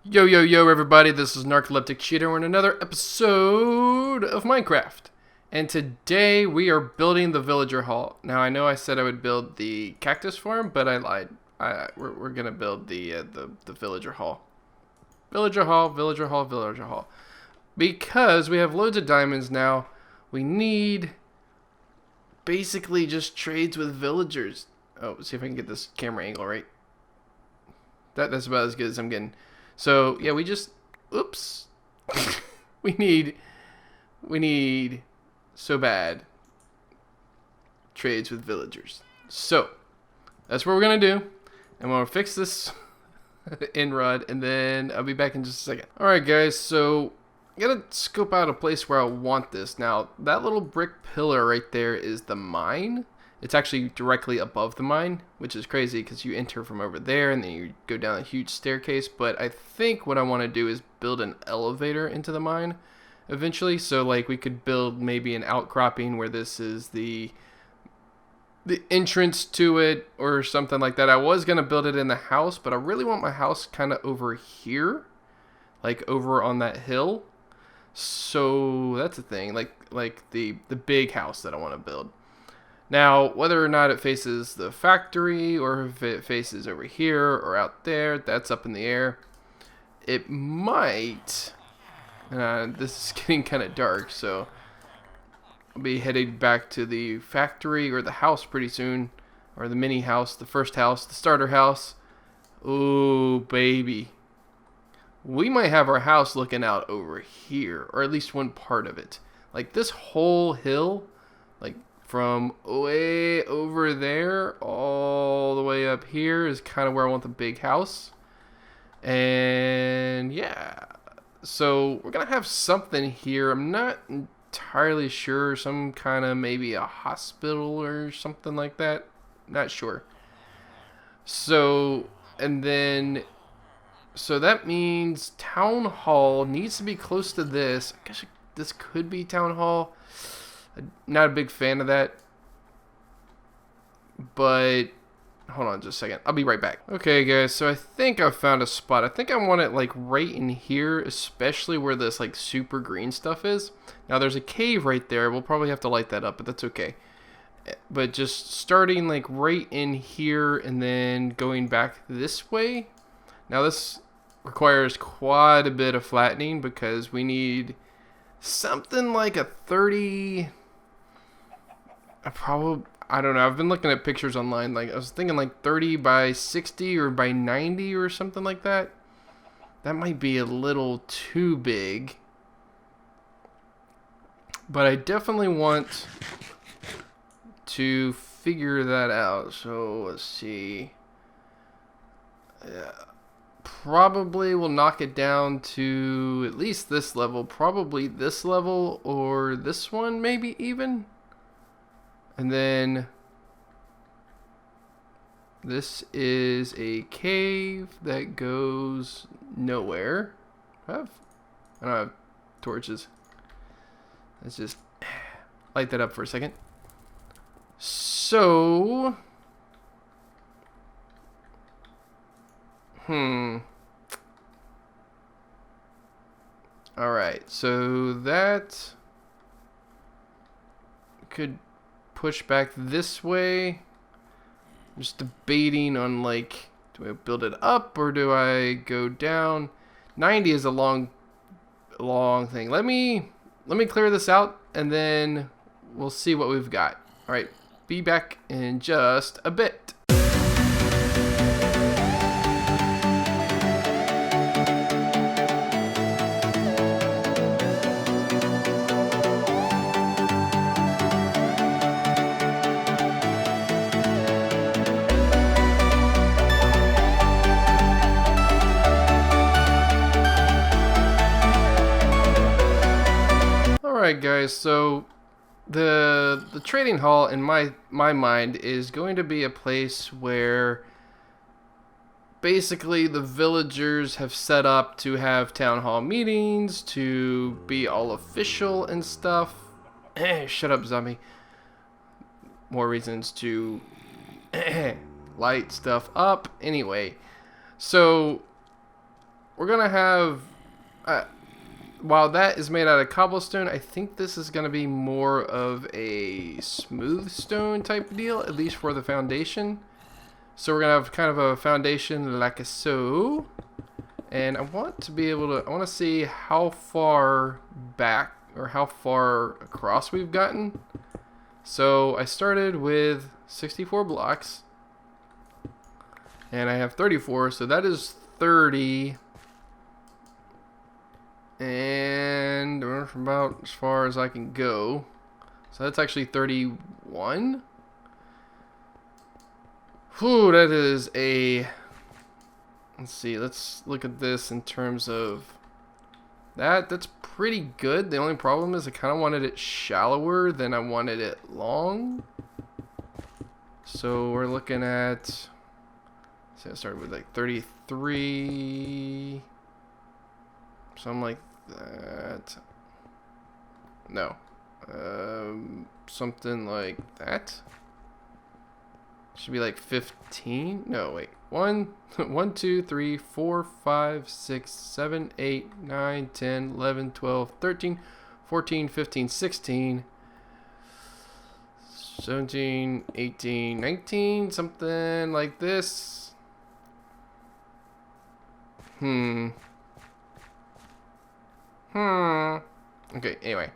Yo, yo, yo, everybody, this is Narcoleptic Cheetah. We're in another episode of Minecraft. And today we are building the villager hall. Now, I know I said I would build the cactus farm, but I lied. We're going to build the villager hall. Villager hall, villager hall, villager hall. Because we have loads of diamonds now, we need basically just trades with villagers. Oh, see if I can get this camera angle right. That's about as good as I'm getting. So, yeah, we just, oops, we need so bad trades with villagers. So, that's what we're going to do. And we'll fix this in rod, and then I'll be back in just a second. Alright, guys, so I got to scope out a place where I want this. Now, that little brick pillar right there is the mine. It's actually directly above the mine, which is crazy because you enter from over there and then you go down a huge staircase. But I think what I want to do is build an elevator into the mine eventually. So like we could build maybe an outcropping where this is the entrance to it or something like that. I was going to build it in the house, but I really want my house kind of over here, like over on that hill. So that's the thing, like the big house that I want to build. Now, whether or not it faces the factory or if it faces over here or out there, that's up in the air. It might. This is getting kind of dark, so I'll be headed back to the factory or the house pretty soon. Or the mini house, the first house, the starter house. Ooh, baby. We might have our house looking out over here, or at least one part of it. Like this whole hill, like from way over there all the way up here is kind of where I want the big house. And yeah, so we're gonna have something here. I'm not entirely sure, some kind of maybe a hospital or something like that, not sure. So and then so that means town hall needs to be close to this. I guess this could be town hall. Not a big fan of that, but hold on just a second. I'll be right back. Okay, guys, so I think I found a spot. I think I want it like right in here, especially where this like super green stuff is. Now there's a cave right there. We'll probably have to light that up, but that's okay. But just starting like right in here and then going back this way. Now this requires quite a bit of flattening because we need something like a 30. I don't know. I've been looking at pictures online. Like I was thinking like 30 by 60 or by 90 or something like that. That might be a little too big. But I definitely want to figure that out. So let's see. Yeah. Probably we'll knock it down to at least this level. Probably this level or this one maybe even. And then this is a cave that goes nowhere. I don't have torches. Let's just light that up for a second. So, alright, so that could push back this way. I'm just debating on like, do I build it up or do I go down? 90 is a long thing. Let me clear this out and then we'll see what we've got. All right, be back in just a bit. Alright guys, so the trading hall in my mind is going to be a place where basically the villagers have set up to have town hall meetings, to be all official and stuff. Shut up, zombie. More reasons to light stuff up. Anyway, so we're gonna have, while that is made out of cobblestone, I think this is gonna be more of a smooth stone type deal, at least for the foundation. So we're gonna have kind of a foundation like so, and I want to be able to, I want to see how far back or how far across we've gotten. So I started with 64 blocks, and I have 34, so that is 30, and about as far as I can go. So that's actually 31. Whew, that is a... Let's see, let's look at this in terms of that. That's pretty good. The only problem is I kind of wanted it shallower than I wanted it long. So we're looking at... See, I started with like 33... Something like that. No. Something like that. Should be like 15. No, wait. 1, 2, 3, 4, 5, 6, 7, 8, 9, 10, 11, 12, 13, 14, 15, 16, 17, 18, 19, something like this. Okay, anyway.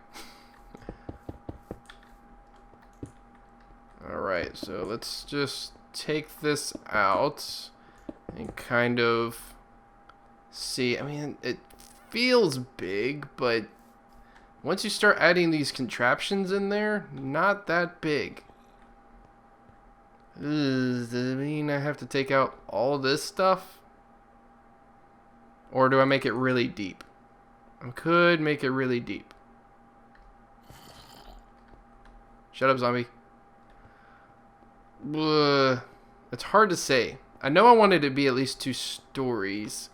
Alright, so let's just take this out and kind of see. I mean, it feels big, but once you start adding these contraptions in there, not that big. Does that mean I have to take out all this stuff? Or do I make it really deep? I could make it really deep. Shut up, zombie. It's hard to say. I know I wanted it to be at least 2 stories.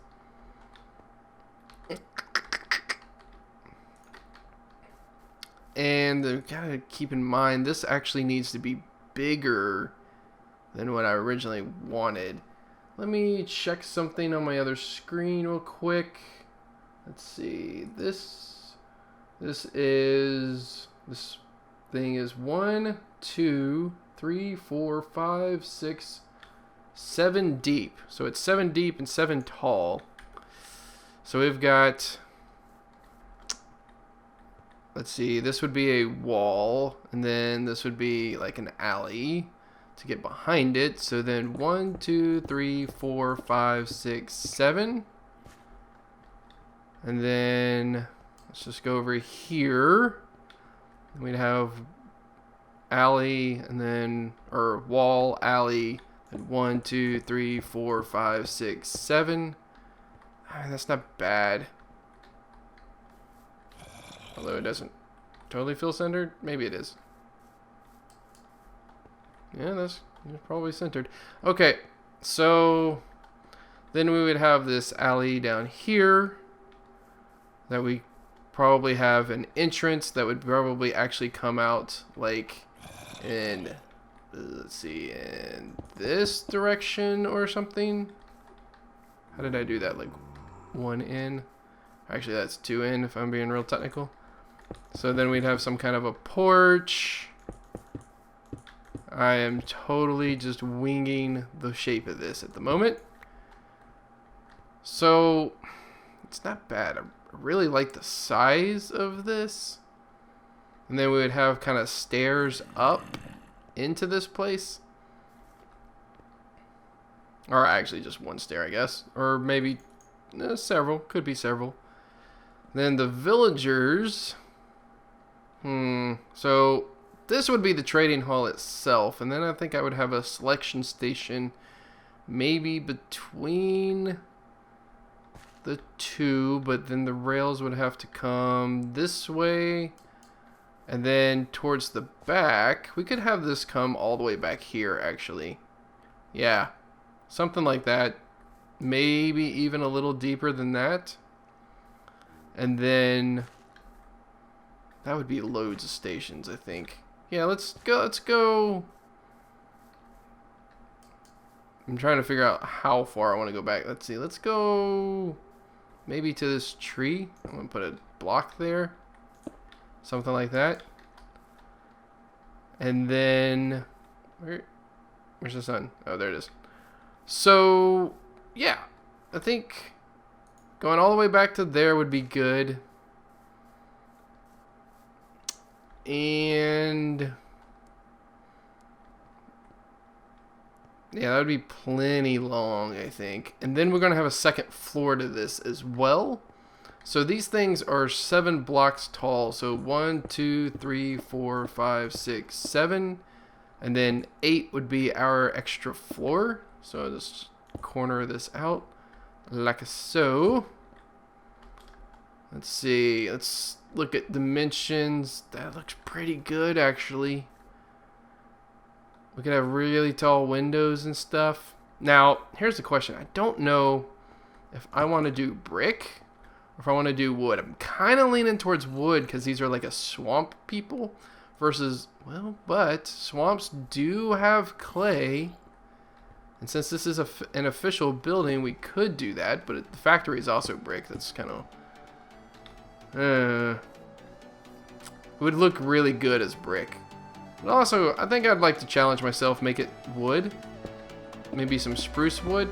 And you gotta keep in mind, this actually needs to be bigger than what I originally wanted. Let me check something on my other screen real quick. Let's see. This thing is 1, 2, 3, 4, 5, 6, 7 deep. So it's 7 deep and 7 tall. So we've got, let's see, this would be a wall, and then this would be like an alley to get behind it. So then 1, 2, 3, 4, 5, 6, 7. And then let's just go over here. We'd have alley, and then, or wall, alley, and 1, 2, 3, 4, 5, 6, 7. That's not bad. Although it doesn't totally feel centered. Maybe it is. Yeah, that's probably centered. Okay, so then we would have this alley down here that we probably have an entrance that would probably actually come out like in, let's see, in this direction or something. How did I do that? Like 1 in? Actually, that's 2 in if I'm being real technical. So then we'd have some kind of a porch. I am totally just winging the shape of this at the moment. So it's not bad. I really like the size of this. And then we would have kind of stairs up into this place. Or actually just 1 stair, I guess. Or maybe several. Could be several. Then the villagers. So this would be the trading hall itself. And then I think I would have a selection station maybe between the 2. But then the rails would have to come this way. And then towards the back, we could have this come all the way back here, actually. Yeah, something like that. Maybe even a little deeper than that. And then that would be loads of stations, I think. Yeah, let's go. I'm trying to figure out how far I want to go back. Let's see. Let's go maybe to this tree. I'm gonna put a block there, something like that. And then where's the sun? Oh, there it is. So yeah, I think going all the way back to there would be good. And yeah, that would be plenty long, I think. And then we're going to have a second floor to this as well. So these things are 7 blocks tall. So 1, 2, 3, 4, 5, 6, 7. And then 8 would be our extra floor. So I'll just corner this out like so. Let's see. Let's look at dimensions. That looks pretty good, actually. We could have really tall windows and stuff. Now, here's the question. I don't know if I want to do brick or if I want to do wood. I'm kind of leaning towards wood because these are like a swamp people versus, well, but swamps do have clay. And since this is an official building, we could do that. But the factory is also brick. That's kind of... it would look really good as brick. But also, I think I'd like to challenge myself, make it wood. Maybe some spruce wood.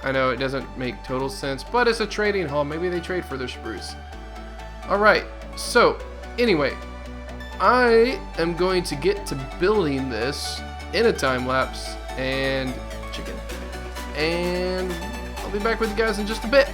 I know it doesn't make total sense, but it's a trading hall. Maybe they trade for their spruce. Alright, so, anyway. I am going to get to building this in a time lapse. And chicken. And I'll be back with you guys in just a bit.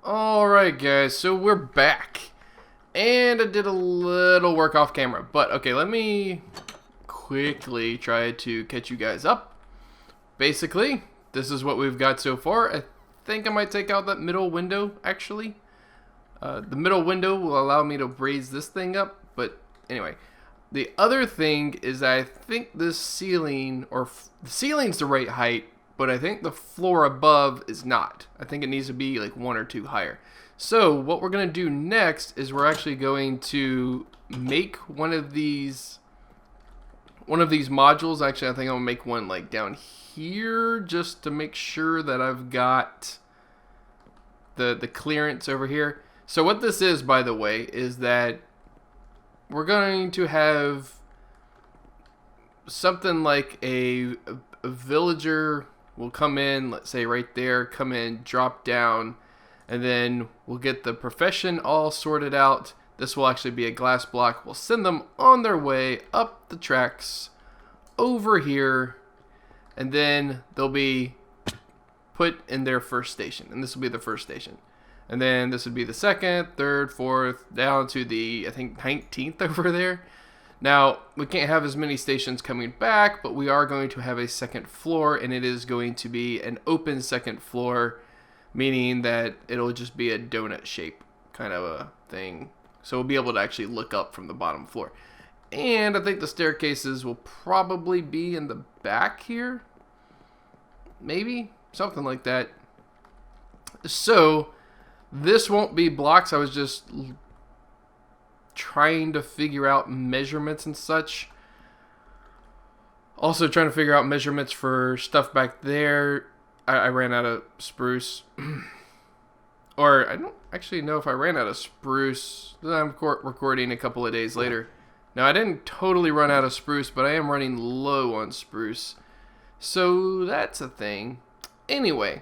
Alright guys, so we're back. And I did a little work off camera. But okay, let me quickly try to catch you guys up. Basically, this is what we've got so far. I think I might take out that middle window, actually. The middle window will allow me to raise this thing up. But anyway, the other thing is I think this ceiling, or the ceiling's the right height, but I think the floor above is not. I think it needs to be like 1 or 2 higher. So what we're going to do next is we're actually going to make one of these modules. Actually, I think I'm going to make one like down here just to make sure that I've got the clearance over here. So what this is, by the way, is that we're going to have something like a villager will come in, let's say right there, come in, drop down, and then we'll get the profession all sorted out. This will actually be a glass block. We'll send them on their way up the tracks over here, and then they'll be put in their first station, and this will be the first station. And then this would be the second, third, fourth, down to the, I think, 19th over there. Now, we can't have as many stations coming back, but we are going to have a second floor, and it is going to be an open second floor, meaning that it'll just be a donut shape kind of a thing. So we'll be able to actually look up from the bottom floor. And I think the staircases will probably be in the back here. Maybe, something like that. So, this won't be blocks. I was just trying to figure out measurements and such. Also trying to figure out measurements for stuff back there. I ran out of spruce. Or I don't actually know if I ran out of spruce. I'm recording a couple of days later. Now I didn't totally run out of spruce, but I am running low on spruce. So that's a thing. Anyway.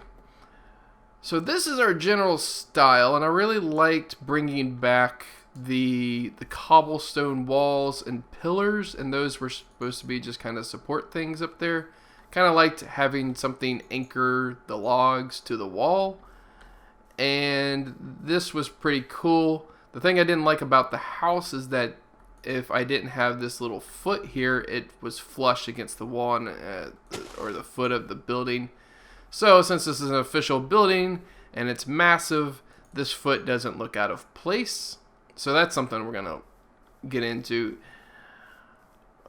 So this is our general style, and I really liked bringing back the cobblestone walls and pillars, and those were supposed to be just kind of support things up there. Kind of liked having something anchor the logs to the wall, and this was pretty cool. The thing I didn't like about the house is that if I didn't have this little foot here, it was flush against the wall and, or the foot of the building. So since this is an official building and it's massive, this foot doesn't look out of place. So that's something we're going to get into.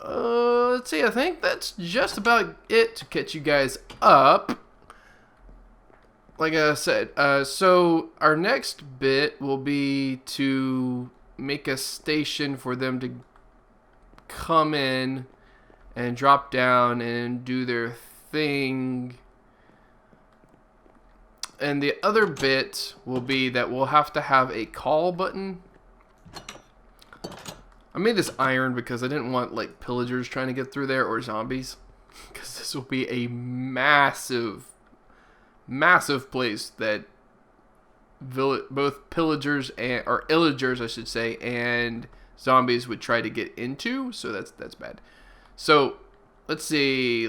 Let's see, I think that's just about it to catch you guys up. Like I said, so our next bit will be to make a station for them to come in and drop down and do their thing. And the other bit will be that we'll have to have a call button. I made this iron because I didn't want like pillagers trying to get through there or zombies. Because this will be a massive place that both pillagers or illagers, I should say, and zombies would try to get into. So that's bad. So let's see.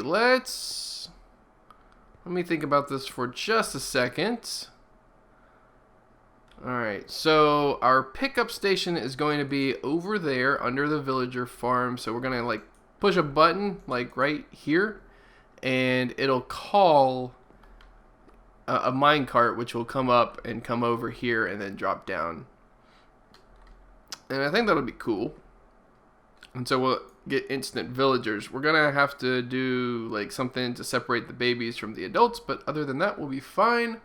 Let me think about this for just a second. Alright, so our pickup station is going to be over there under the villager farm. So we're going to like push a button like right here, and it'll call a minecart, which will come up and come over here and then drop down. And I think that'll be cool. And so we'll get instant villagers. We're gonna have to do like something to separate the babies from the adults, but other than that, we'll be fine.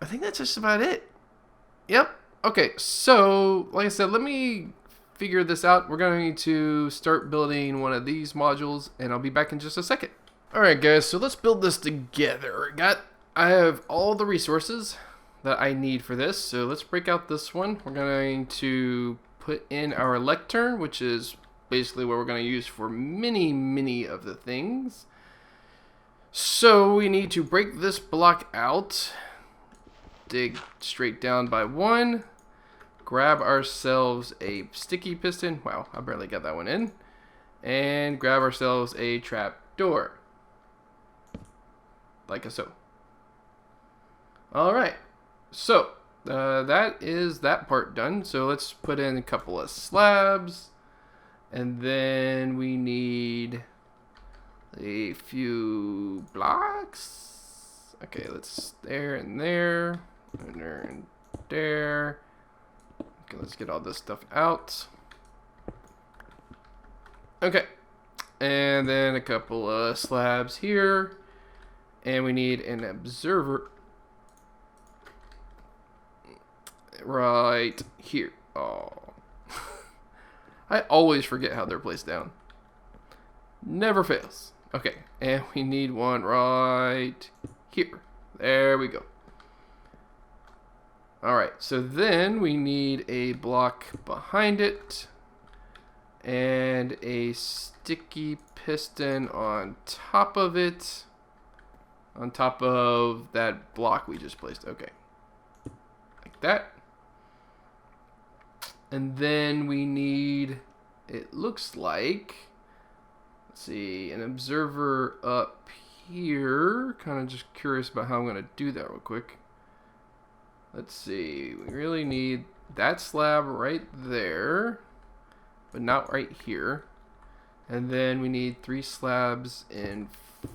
I think that's just about it. Yep. Okay, so like I said, let me figure this out. We're going to start building one of these modules, and I'll be back in just a second. Alright guys, so let's build this together. I have all the resources that I need for this, so let's break out this one. We're going to put in our lectern, which is basically what we're going to use for many of the things. So we need to break this block out, dig straight down by one, grab ourselves a sticky piston. Wow, I barely got that one in. And grab ourselves a trap door. Like so. Alright, so that is that part done. So let's put in a couple of slabs, and then we need a few blocks. Okay, let's there and there, and there and there. Okay, let's get all this stuff out. Okay, and then a couple of slabs here, and we need an observer right here. Oh, I always forget how they're placed down. Never fails. Okay, and we need one right here. There we go. Alright, so then we need a block behind it. and a sticky piston on top of it, on top of that block we just placed. Okay, like that. And then we need, it looks like, let's see, an observer up here. Kind of just curious about how I'm going to do that real quick. Let's see, we really need that slab right there, but not right here. And then we need 3 slabs in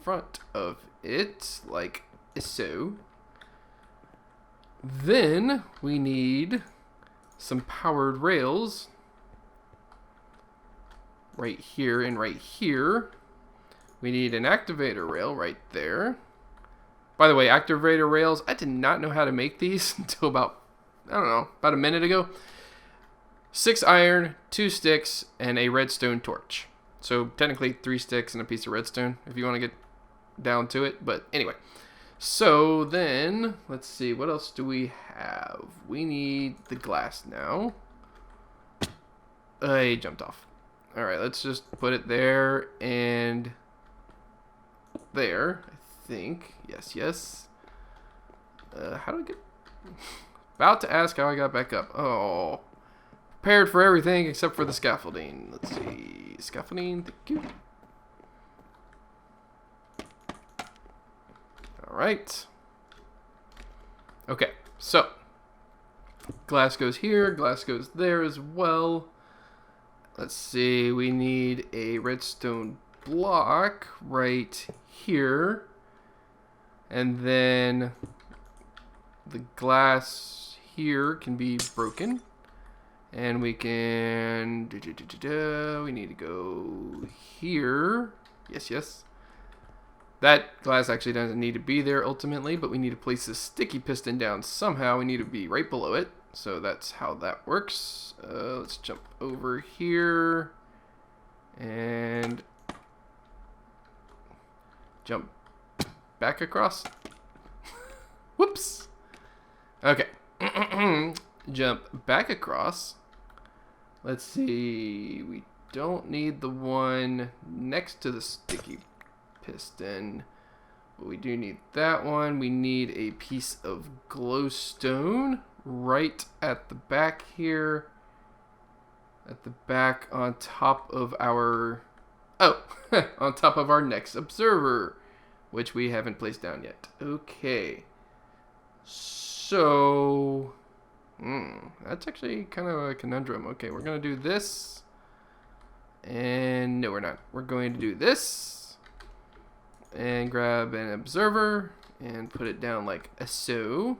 front of it, like so. Then we need some powered rails right here and right here. We need an activator rail right there. By the way, activator rails, I did not know how to make these until about, I don't know, about a minute ago. 6 iron, 2 sticks, and a redstone torch. So technically 3 sticks and a piece of redstone if you want to get down to it. But anyway, so then let's see, what else do we have? We need the glass now. I jumped off. Alright, let's just put it there and there, I think. Yes. How do I get... About to ask how I got back up. Oh. Prepared for everything except for the scaffolding. Let's see. Scaffolding, thank you. Alright. Okay, so. Glass goes here, glass goes there as well. Let's see, we need a redstone block right here. And then the glass here can be broken. And we can, we need to go here. Yes. That glass actually doesn't need to be there ultimately, but we need to place this sticky piston down somehow. We need to be right below it. So that's how that works. Let's jump over here and jump back across. Whoops. Okay. Jump back across. Let's see. We don't need the one next to the sticky piston, but we do need that one. We need a piece of glowstone right at the back here. At the back on top of our... Oh! On top of our next observer, which we haven't placed down yet. Okay. So... that's actually kind of a conundrum. Okay, we're going to do this. And no, we're not. We're going to do this. And grab an observer and put it down like so.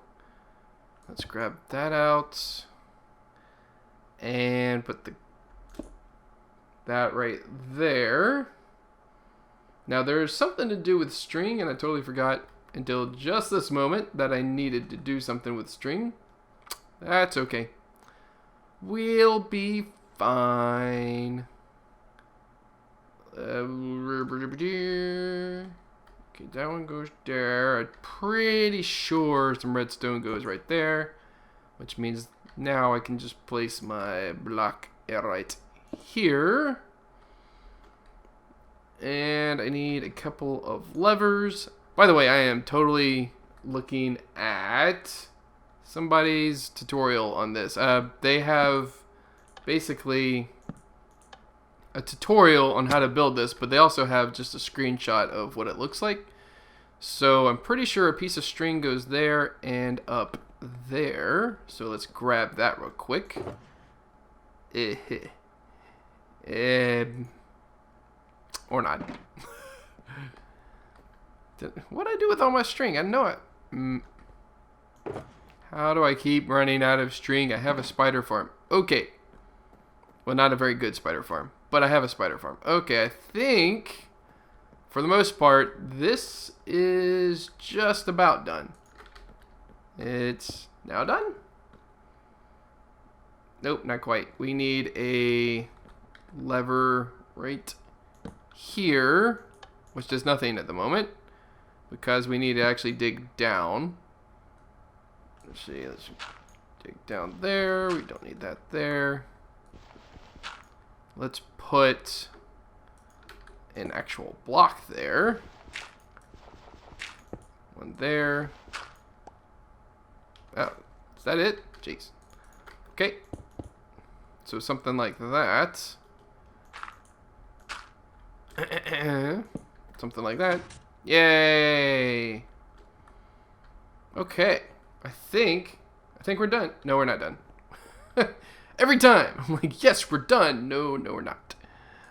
Let's grab that out. And put that right there. Now there's something to do with string, and I totally forgot until just this moment that I needed to do something with string. That's okay. We'll be fine. Okay, that one goes there. I'm pretty sure some redstone goes right there, which means now I can just place my block right here. And I need a couple of levers. By the way, I am totally looking at somebody's tutorial on this. They have basically a tutorial on how to build this, but they also have just a screenshot of what it looks like. So I'm pretty sure a piece of string goes there and up there. So let's grab that real quick. Or not. What'd I do with all my string? I know it. How do I keep running out of string? I have a spider farm. Okay. Well, not a very good spider farm, but I have a spider farm. Okay, I think, for the most part, this is just about done. It's now done? Nope, not quite. We need a lever right here, which does nothing at the moment, because we need to actually dig down. Let's see, let's dig down there. We don't need that there. let's put an actual block there. One there. Oh, is that it? Jeez. Okay. So something like that. Something like that. Yay! Okay. I think we're done. No, we're not done. Every time I'm like, yes, we're done. No, we're not.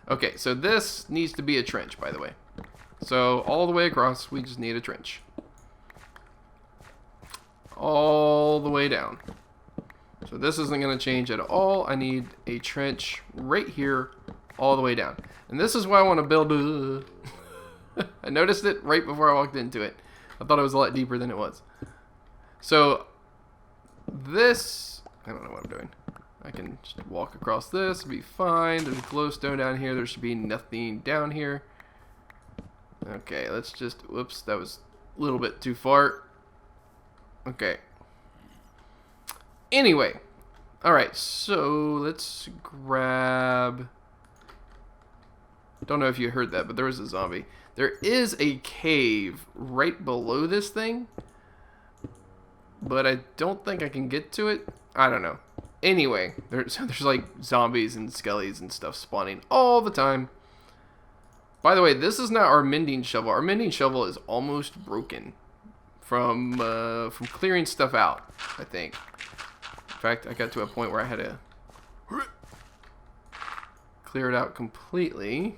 Okay, so this needs to be a trench, by the way. So all the way across, we just need a trench. All the way down. So this isn't going to change at all. I need a trench right here, all the way down. And this is why I want to build. I noticed it right before I walked into it. I thought it was a lot deeper than it was. So this, I don't know what I'm doing. I can just walk across this, it'll be fine. There's glowstone down here. There should be nothing down here. Okay, let's just, whoops, that was a little bit too far. Okay. Anyway, alright, so let's grab, don't know if you heard that, but there was a zombie. There is a cave right below this thing, but I don't think I can get to it. I don't know. Anyway, there's like zombies and skellies and stuff spawning all the time. By the way, this is not our mending shovel. Our mending shovel is almost broken from clearing stuff out, I think. In fact, I got to a point where I had to clear it out completely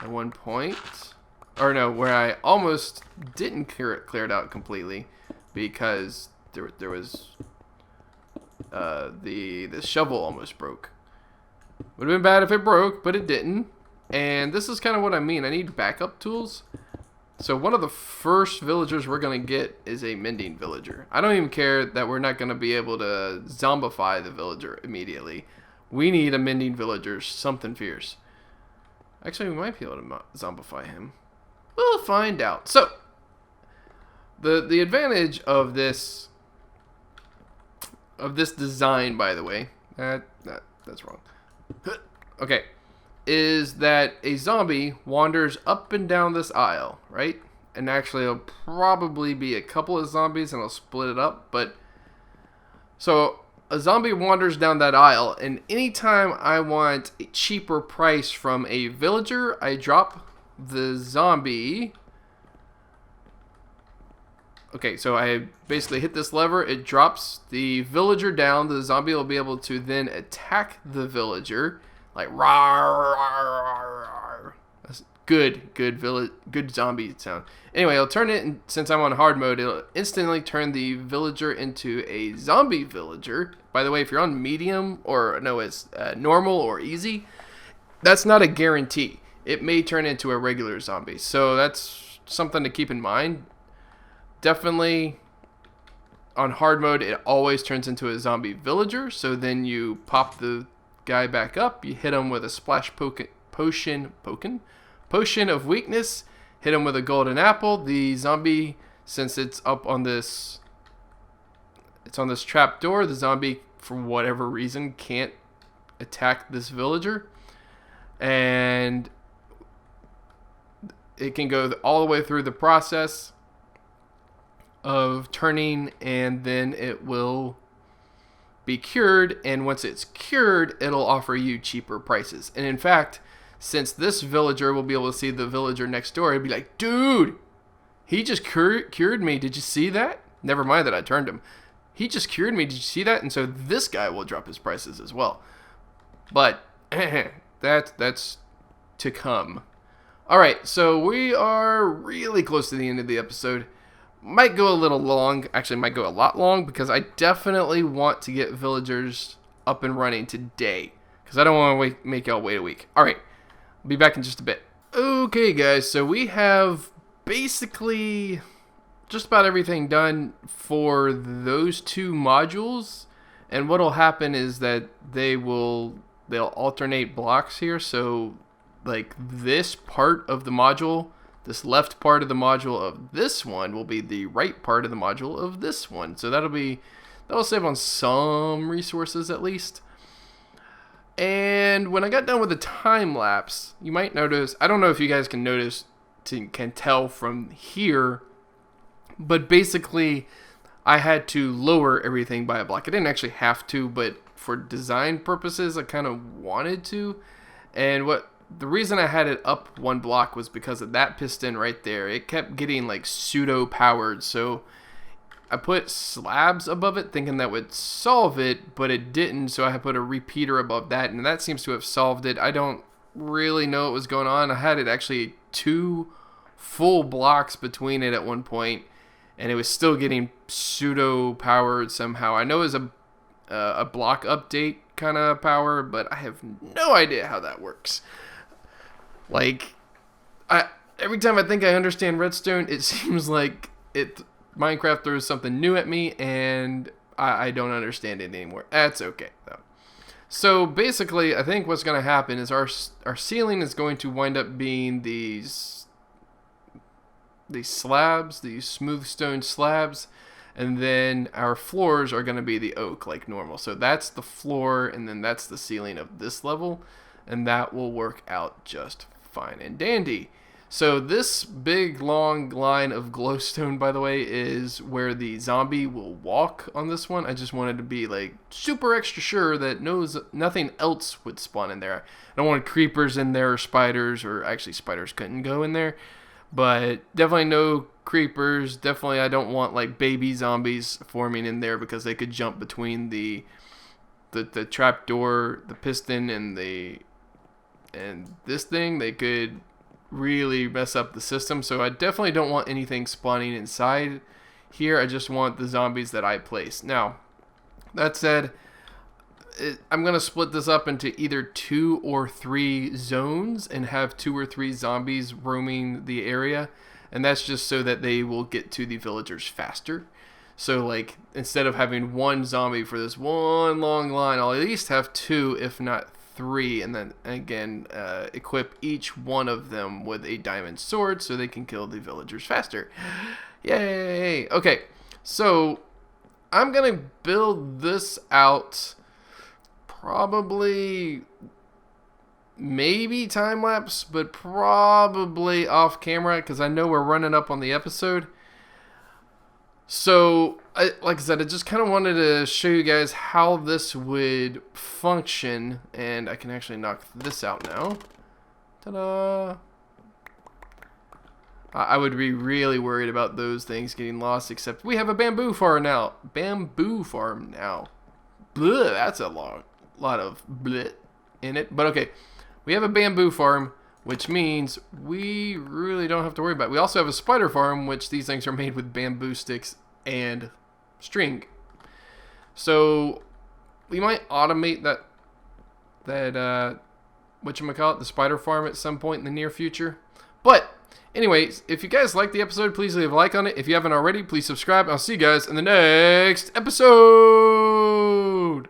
at one point. Or no, where I almost didn't clear it out completely because there was the shovel almost broke. Would have been bad if it broke, but it didn't. And this is kind of what I mean. I need backup tools. So one of the first villagers we're going to get is a mending villager. I don't even care that we're not going to be able to zombify the villager immediately. We need a mending villager, something fierce. Actually, we might be able to zombify him. We'll find out. So, the advantage of this design, by the way, that's wrong. Okay. Is that a zombie wanders up and down this aisle, right? And actually, it'll probably be a couple of zombies, and I'll split it up. But so a zombie wanders down that aisle, and anytime I want a cheaper price from a villager, I drop the zombie. Okay, so I basically hit this lever. It drops the villager down. The zombie will be able to then attack the villager. Like rawr, rawr, rawr. That's good zombie sound. Anyway, I'll turn it, and since I'm on hard mode, it'll instantly turn the villager into a zombie villager. By the way, if you're on medium, or no, it's normal or easy, that's not a guarantee. It may turn into a regular zombie. So that's something to keep in mind. Definitely on hard mode, it always turns into a zombie villager. So then you pop the guy back up, you hit him with a splash potion of weakness, hit him with a golden apple. The zombie, since it's up on this, it's on this trap door, the zombie for whatever reason can't attack this villager, and it can go all the way through the process of turning, and then it will be cured, and once it's cured, it'll offer you cheaper prices. And in fact, since this villager will be able to see the villager next door, he'd be like, dude, he just cured me. Did you see that? Never mind that I turned him. He just cured me. Did you see that? And so this guy will drop his prices as well. But that's to come. All right, so we are really close to the end of the episode. Might go a little long, actually might go a lot long, because I definitely want to get villagers up and running today, because I don't want to make y'all wait a week. Alright, I'll be back in just a bit. Okay guys, so we have basically just about everything done for those two modules, and what will happen is that they'll alternate blocks here, so like this part of the module, this left part of the module of this one will be the right part of the module of this one. So that'll save on some resources at least. And when I got done with the time lapse, you might notice, I don't know if you guys can notice, can tell from here, but basically I had to lower everything by a block. I didn't actually have to, but for design purposes, I kind of wanted to. And the reason I had it up one block was because of that piston right there. It kept getting like pseudo powered, so I put slabs above it thinking that would solve it, but it didn't, so I had put a repeater above that, and that seems to have solved it. I don't really know what was going on. I had it actually 2 full blocks between it at one point, and it was still getting pseudo-powered somehow. I know it was a block update kind of power, but I have no idea how that works. Like, every time I think I understand redstone, it seems like Minecraft throws something new at me, and I don't understand it anymore. That's okay, though. So basically, I think what's going to happen is our ceiling is going to wind up being these slabs, these smooth stone slabs, and then our floors are going to be the oak like normal. So that's the floor, and then that's the ceiling of this level, and that will work out just fine and dandy. So this big long line of glowstone, by the way, is where the zombie will walk on this one. I just wanted to be like super extra sure that nothing else would spawn in there. I don't want creepers in there or spiders, or actually spiders couldn't go in there. But definitely no creepers. Definitely I don't want like baby zombies forming in there, because they could jump between the trapdoor, the piston, and this thing. They could really mess up the system. So I definitely don't want anything spawning inside here. I just want the zombies that I place. Now, that said, I'm going to split this up into either 2 or 3 zones and have 2 or 3 zombies roaming the area. And that's just so that they will get to the villagers faster. So like, instead of having 1 zombie for this one long line, I'll at least have 2, if not 3, and then again equip each one of them with a diamond sword so they can kill the villagers faster. Yay! Okay, so I'm gonna build this out, probably maybe time lapse, but probably off camera, because I know we're running up on the episode. So, like I said, I just kind of wanted to show you guys how this would function, and I can actually knock this out now. Ta-da! I would be really worried about those things getting lost, except we have a bamboo farm now. Bleh, that's a lot of bleh in it. But okay, we have a bamboo farm, which means we really don't have to worry about it. We also have a spider farm, which these things are made with bamboo sticks and string. So we might automate that whatchamacallit, the spider farm at some point in the near future. But anyways, if you guys like the episode, please leave a like on it. If you haven't already, please subscribe. I'll see you guys in the next episode.